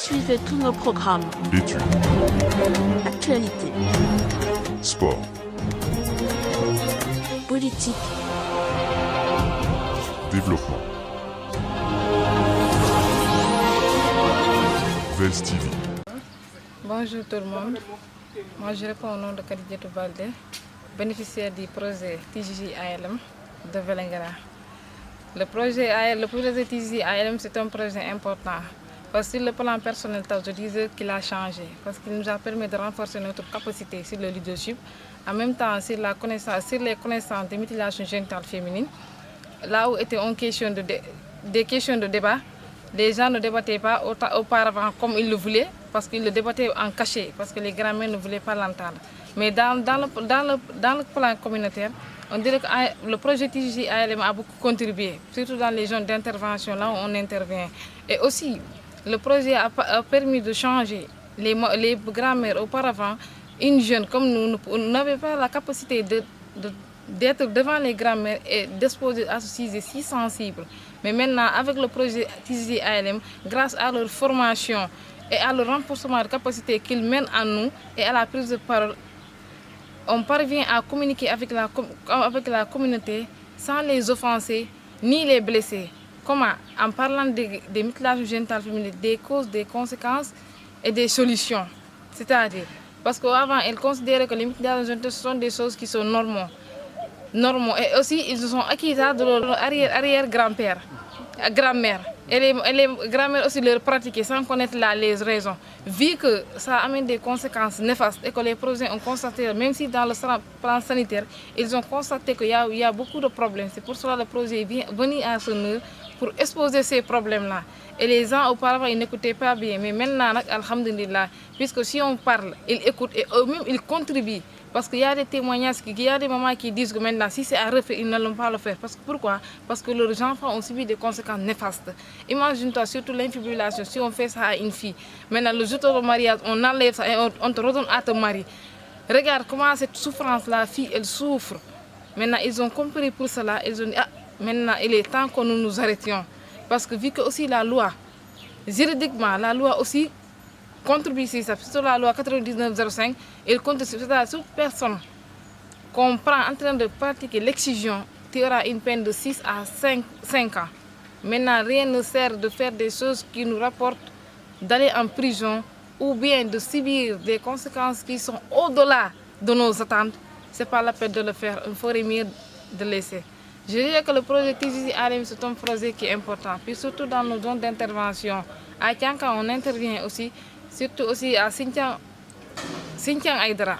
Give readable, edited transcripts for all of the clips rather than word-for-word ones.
Suivez tous nos programmes. Études, Actualité, sport, politique, développement. Vels TV. Bonjour tout le monde. Moi je réponds au nom de Khadijatou Baldé, bénéficiaire du projet TJJ ALM de Vélingara. Le projet TJJ ALM c'est un projet important. Parce que sur le plan personnel, je disais qu'il a changé. Parce qu'il nous a permis de renforcer notre capacité sur le leadership. En même temps, sur les connaissances des mutilations génitales féminines. Là où était des questions de débat, les gens ne débattaient pas auparavant comme ils le voulaient. Parce qu'ils le débattaient en cachet, parce que les grands-mères ne voulaient pas l'entendre. Mais dans le plan communautaire, on dirait que le projet TJJ ALM a beaucoup contribué, surtout dans les zones d'intervention, là où on intervient. Et aussi, le projet a permis de changer les grands-mères auparavant. Une jeune comme nous n'avait pas la capacité d'être devant les grands-mères et d'exposer à ce sujet si sensible. Mais maintenant, avec le projet TJJ ALM, grâce à leur formation et à le renforcement de capacité qu'ils mènent à nous et à la prise de parole, on parvient à communiquer avec la communauté sans les offenser ni les blesser. Comment? En parlant des mutilations génitales féminines, des causes, des conséquences et des solutions. C'est-à-dire, parce qu'avant, ils considéraient que les mutilations génitales sont des choses qui sont normaux. Et aussi, ils se sont acquis de leur arrière-grand-père, grand-mère. Et les grand-mères aussi le pratiquaient sans connaître les raisons. Vu que ça amène des conséquences néfastes et que les projets ont constaté, même si dans le plan sanitaire, ils ont constaté qu'il y a beaucoup de problèmes. C'est pour cela que le projet est venu à son heure pour exposer ces problèmes-là. Et les gens auparavant, ils n'écoutaient pas bien. Mais maintenant, alhamdulillah, puisque si on parle, ils écoutent et eux-mêmes, ils contribuent. Parce qu'il y a des témoignages, il y a des mamans qui disent que maintenant, si c'est à refaire, ils n'allont pas le faire. Pourquoi? Parce que leurs enfants ont subi des conséquences néfastes. Imagine-toi, surtout l'infibrillation, si on fait ça à une fille. Maintenant, le jour de mariage, on enlève ça et on te redonne à ton mari. Regarde comment cette souffrance-là, la fille, elle souffre. Maintenant, ils ont compris pour cela. Ils ont dit, maintenant, il est temps que nous nous arrêtions. Parce que vu que aussi la loi, juridiquement, la loi aussi contribue sur ça. Sur la loi 9905, il compte sur toute personne qu'on prend en train de pratiquer l'excision, tu auras une peine de 6 à 5 ans. Maintenant, rien ne sert de faire des choses qui nous rapportent d'aller en prison ou bien de subir des conséquences qui sont au-delà de nos attentes. Ce n'est pas la peine de le faire, il faudrait mieux de laisser. Je dirais que le projet TJJ ALM, c'est un projet qui est important, puis surtout dans nos zones d'intervention. À Tianka, on intervient aussi, surtout aussi à Sinthiang Aïdara.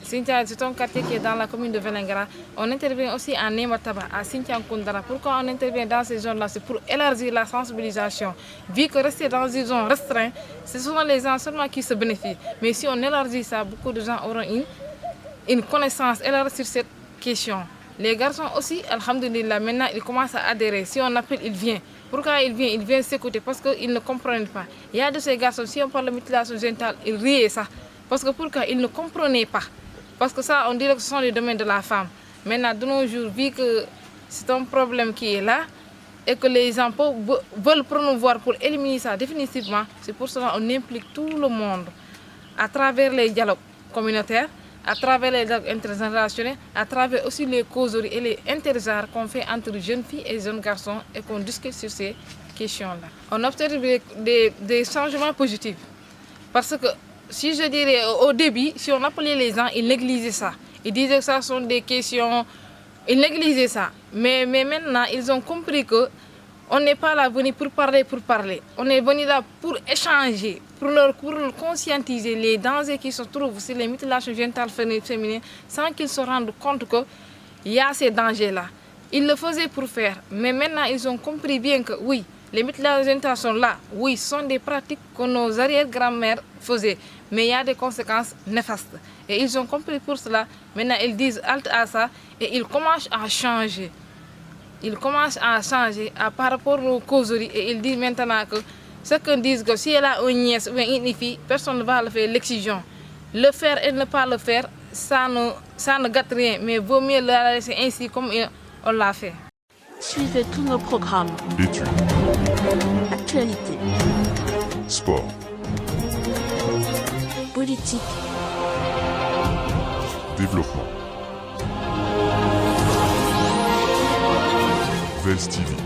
Sinthiang, c'est un quartier qui est dans la commune de Vélingara. On intervient aussi à Nemataba, à Sinthiang Kundara. Pourquoi on intervient dans ces zones-là? C'est pour élargir la sensibilisation. Vu que rester dans une zone restreinte, ce sont les gens seulement qui se bénéficient. Mais si on élargit ça, beaucoup de gens auront une connaissance élargie sur cette question. Les garçons aussi, alhamdulillah, maintenant ils commencent à adhérer. Si on appelle, ils viennent. Pourquoi ils viennent? Ils viennent s'écouter parce qu'ils ne comprennent pas. Il y a de ces garçons, si on parle de mutilation génitale, ils rient ça. Parce que pourquoi? Ils ne comprenaient pas. Parce que ça, on dirait que ce sont les domaines de la femme. Maintenant, de nos jours, vu que c'est un problème qui est là et que les gens veulent promouvoir pour éliminer ça définitivement, c'est pour cela qu'on implique tout le monde à travers les dialogues communautaires, à travers les dialogues intergénérationnels, à travers aussi les causeries et les intergenres qu'on fait entre jeunes filles et jeunes garçons et qu'on discute sur ces questions-là. On observe des changements positifs. Parce que, si je dirais au début, si on appelait les gens, ils négligeaient ça. Ils disaient que ça sont des questions, ils négligeaient ça. Mais maintenant, ils ont compris que on n'est pas là venu pour parler. On est venu là pour échanger, pour leur conscientiser les dangers qui se trouvent sur les mutilations génitales féminines sans qu'ils se rendent compte qu'il y a ces dangers-là. Ils le faisaient pour faire, mais maintenant ils ont compris bien que oui, les mutilations génitales sont là. Oui, ce sont des pratiques que nos arrière-grand-mères faisaient, mais il y a des conséquences néfastes. Et ils ont compris pour cela. Maintenant, ils disent halte à ça et ils commencent à changer. Ils commencent à changer par rapport aux causeries et ils disent maintenant que ce qu'on dit que si elle a une nièce ou une fille, personne ne va le faire l'excision. Le faire et ne pas le faire, ça ne gâte rien, mais vaut mieux la laisser ainsi comme on l'a fait. Suivez tous nos programmes. Études, Actualité, sport, politique, développement. VELS TV.